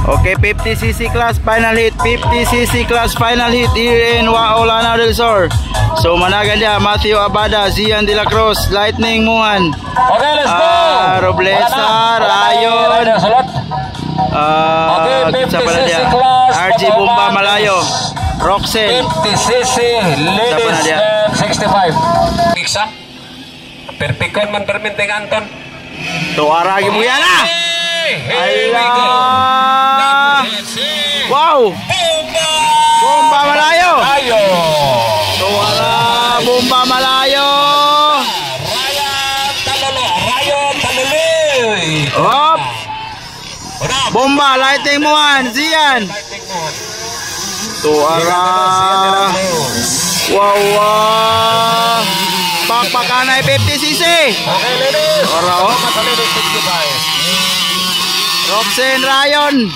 Okay, 50cc class final hit. 50cc class final hit here in Waolana del Sur. So managan dia Matthew Abada, Zian de la Cruz, Lightning Muhan. Okay, let's go. Roblesa, Rayon. Siapa na dia? RG Bomba Malayo. Roxen. 50cc ladies and 65. Pizza. Perfecon man perminting Anton. Tuara lagi buya na. Allah. Wow. Bomba Malayo. Tuara Bomba Malayo. Rayon Talolo. Hop. Bomba Lightning Muhan, Zian. Tuara. Wow. Pakpakanay 50cc. Okay, ladies. Ora. Roxen Rayon.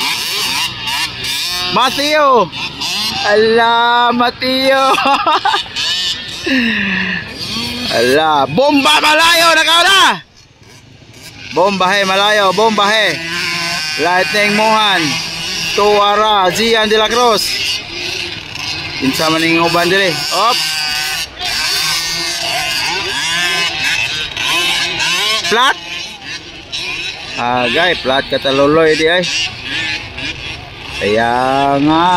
Matthew. Allah, Matthew. Allah, Bomba Malayo nakauna. Bomba he Malayo, Bomba he. Lightning Muhan. Tuara Zian de la Cruz. Kinsa man ning uban dire. Op. Flat. Agay, flat kataloloy di ay. Kaya nga.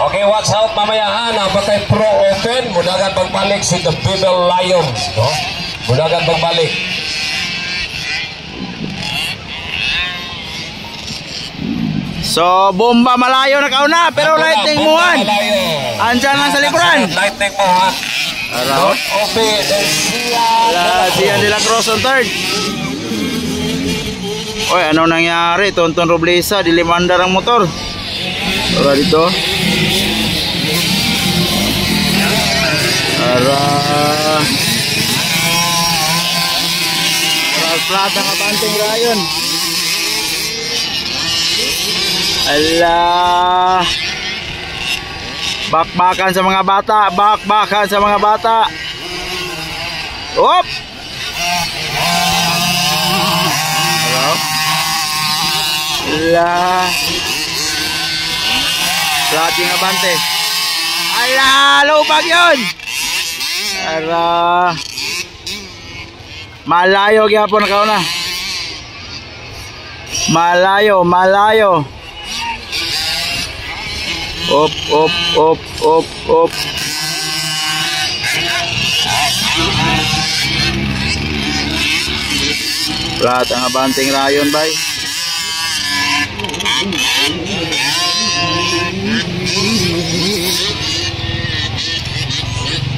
Okay, watch out mamaya ha. Napatay Pro Open. Mudagan pagbalik si The Bibel Lions. No? Mudagan pagbalik. So, Bomba Malayo nakauna pero Lightning Muhan andyan lang sa likuran. Lightning Muhan. Araw. Open. Zian de la Cruz on third. Oy, ano nangyari? Tonton Roblesa, dilimandar ang motor. Ora dito. Flat ang abanting Rayon. Allah. Bakbakan sa mga bata, bakbakan sa mga bata. Op. Hello. Allah. Flat yung abante. Allah, lupag yun. Ara. Malayo gyapon nakauna. Malayo, malayo. Op, op, op, op, op. Flat ang abanting Rayon, bay.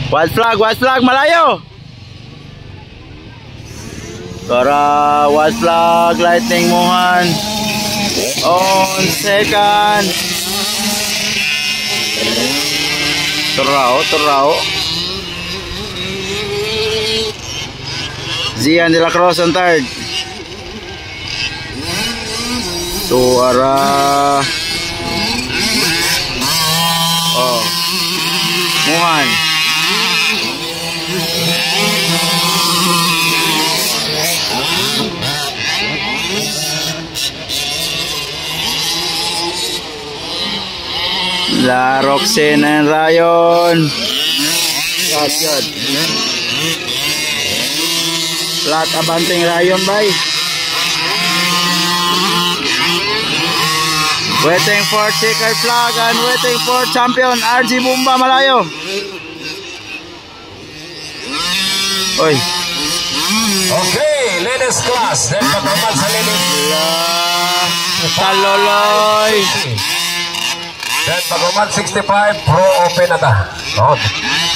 White flag, malayo. Tara, white flag, Lightning Muhan. On second. Turao. Zian de la Cruz on third. Tuara. Oh. Muhan. La Roxen and Rayon. Yun. Flat abanting Rayon, bay. Waiting for checkered flag and waiting for champion RG Bomba Malayo. Oy. Okay, ladies class. Then pagkaman sa ladies. Taloloy. Then pagkaman 65 Pro Open na ta.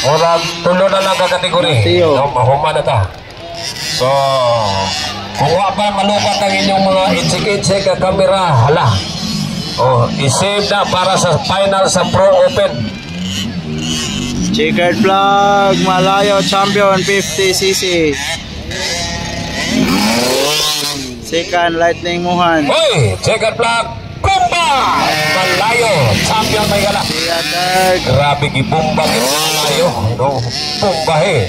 Murag tulo na lang ka kategori. Mahuma na ta. So, kung pa malupat ang inyong mga inchik-inchik ka camera, hala. I-save na para sa final sa Pro Open. Checkered flag, Malayo champion 50cc. Second, Lightning Muhan. Hoy, checkered flag. Bomba! Malayo, champion may gala. Grabe gibomba Malayo. Bomba he.